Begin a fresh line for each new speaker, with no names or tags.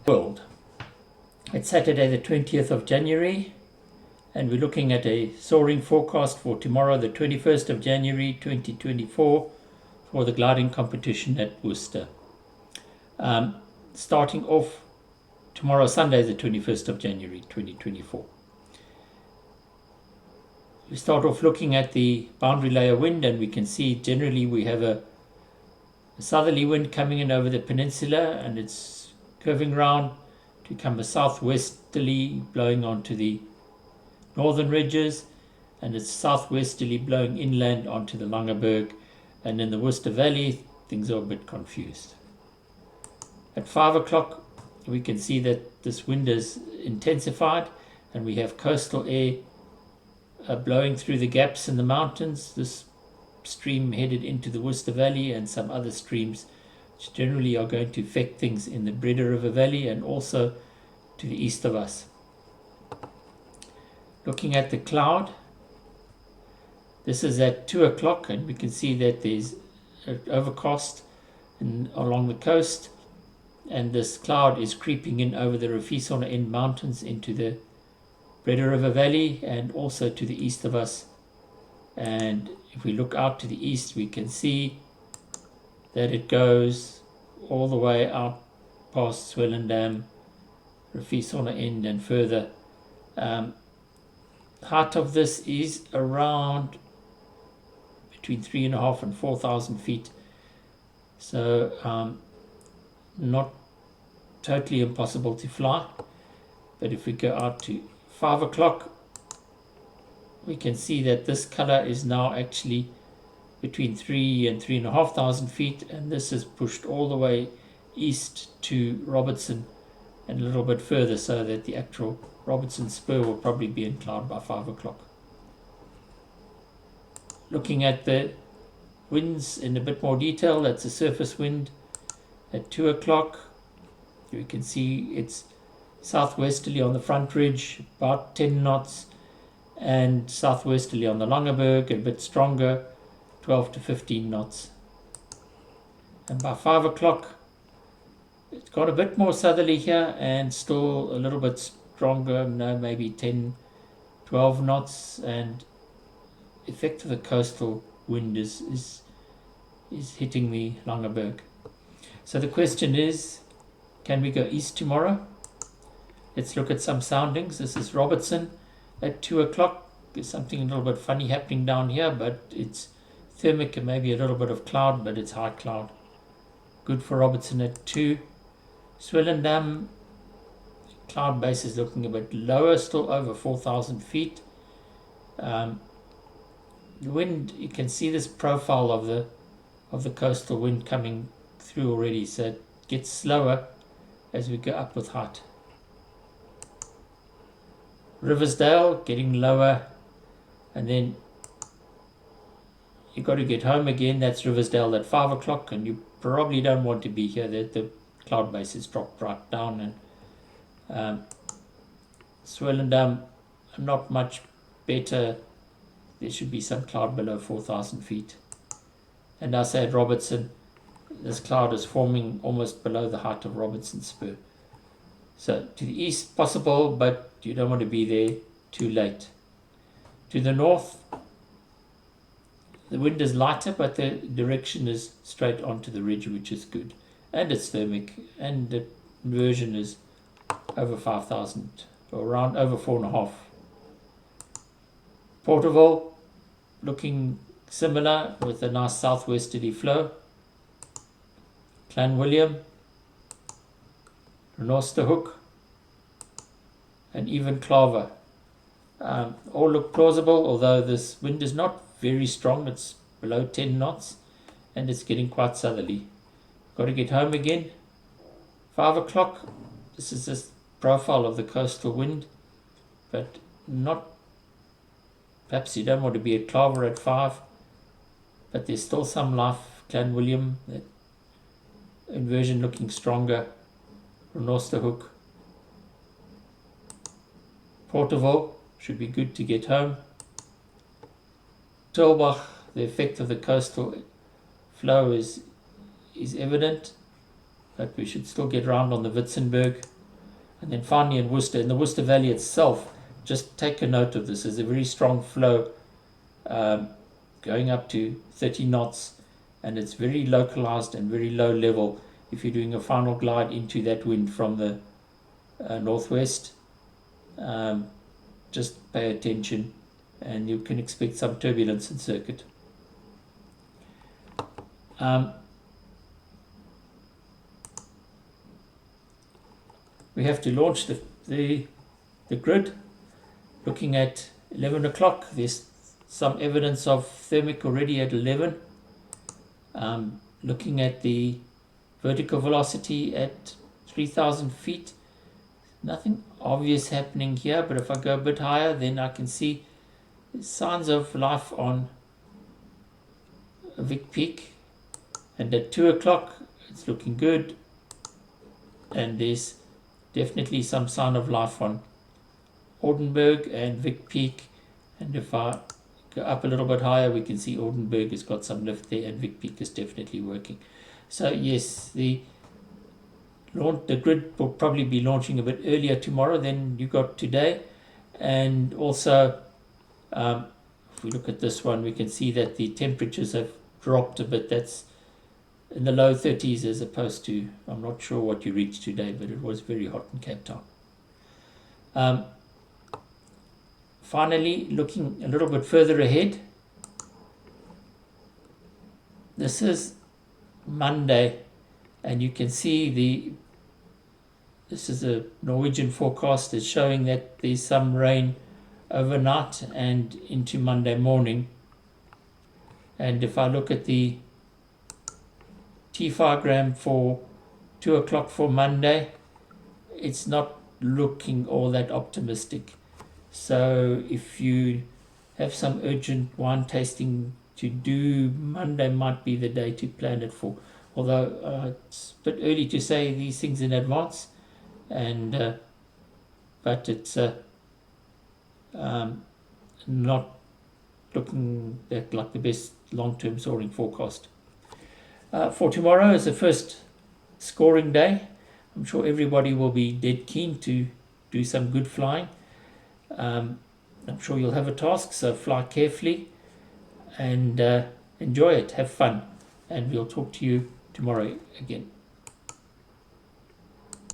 World. It's Saturday the 20th of January and we're looking at a soaring forecast for tomorrow the 21st of January 2024 for the gliding competition at Worcester. Starting off tomorrow Sunday the 21st of January 2024. We start off looking at the boundary layer wind and we can see generally we have a southerly wind coming in over the peninsula and it's curving round to become a southwesterly blowing onto the northern ridges, and it's southwesterly blowing inland onto the Langeberg, and in the Worcester Valley things are a bit confused. At 5 o'clock we can see that this wind is intensified and we have coastal air blowing through the gaps in the mountains. This stream headed into the Worcester Valley and some other streams which generally are going to affect things in the Breda River Valley and also to the east of us. Looking at the cloud, this is at 2 o'clock and we can see that there's an overcast along the coast, and this cloud is creeping in over the Rafisona End Mountains into the Breda River Valley and also to the east of us. And if we look out to the east we can see that it goes all the way out past Swellendam, Rafisona End and further. Height of this is around between 3,500 and 4,000 feet, so not totally impossible to fly. But if we go out to 5 o'clock we can see that this color is now actually between 3,000 and 3,500 feet, and this is pushed all the way east to Robertson and a little bit further, so that the actual Robertson spur will probably be in cloud by 5 o'clock. Looking at the winds in a bit more detail, that's a surface wind at 2 o'clock. You can see it's southwesterly on the front ridge, about 10 knots, and southwesterly on the Langeberg, a bit stronger, 12 to 15 knots. And by 5 o'clock it's got a bit more southerly here and still a little bit stronger, maybe 10, 12 knots, and effect of the coastal wind is hitting the Langeberg. So the question is, can we go east tomorrow? Let's look at some soundings. This is Robertson at 2 o'clock. There's something a little bit funny happening down here, but it's thermic and maybe a little bit of cloud, but it's high cloud. Good for Robertson at 2. Swellendam, cloud base is looking a bit lower, still over 4,000 feet. The wind, you can see this profile of the coastal wind coming through already, so it gets slower as we go up with height. Riversdale getting lower, and then you got to get home again. That's Riversdale at 5 o'clock, and you probably don't want to be here. The cloud base is dropped right down, and Swellendam not much better. There should be some cloud below 4,000 feet. And I say at Robertson, this cloud is forming almost below the height of Robertson Spur. So to the east possible, but you don't want to be there too late. To the north, the wind is lighter, but the direction is straight onto the ridge, which is good. And it's thermic, and the inversion is over 5,000, or around over 4.5. Porterville, looking similar with a nice southwesterly flow. Clanwilliam, Worcesterhook, and even Claver all look plausible, although this wind is not very strong. It's below 10 knots and it's getting quite southerly. Got to get home again. 5 o'clock, this is this profile of the coastal wind, but not, perhaps you don't want to be at Claver at 5, but there's still some life. Clanwilliam, that inversion looking stronger. Worcesterhook. Porterville should be good to get home. Tulbach, the effect of the coastal flow is evident, but we should still get round on the Witzenberg. And then finally in Worcester, in the Worcester Valley itself, just take a note of this. There's a very strong flow going up to 30 knots, and it's very localized and very low level. If you're doing a final glide into that wind from the northwest, just pay attention, and you can expect some turbulence in circuit. We have to launch the grid. Looking at 11 o'clock, there's some evidence of thermic already at 11. Looking at the vertical velocity at 3,000 feet, nothing obvious happening here, but if I go a bit higher, then I can see signs of life on Vic Peak. And at 2 o'clock, it's looking good, and there's definitely some sign of life on Oldenburg and Vic Peak. And if I go up a little bit higher, we can see Oldenburg has got some lift there, and Vic Peak is definitely working. So yes, the grid will probably be launching a bit earlier tomorrow than you got today. And also, if we look at this one, we can see that the temperatures have dropped a bit. That's in the low 30s as opposed to, I'm not sure what you reached today, but it was very hot in Cape Town. Finally, looking a little bit further ahead, this is Monday, and you can see this is a Norwegian forecast. It's showing that there's some rain overnight and into Monday morning. And if I look at the T5 for 2 o'clock for Monday, it's not looking all that optimistic. So if you have some urgent wine tasting to do, Monday might be the day to plan it for. Although it's a bit early to say these things in advance, and but it's not looking like the best long-term soaring forecast. For tomorrow is the first scoring day. I'm sure everybody will be dead keen to do some good flying. I'm sure you'll have a task, so fly carefully and enjoy it, have fun, and we'll talk to you tomorrow again.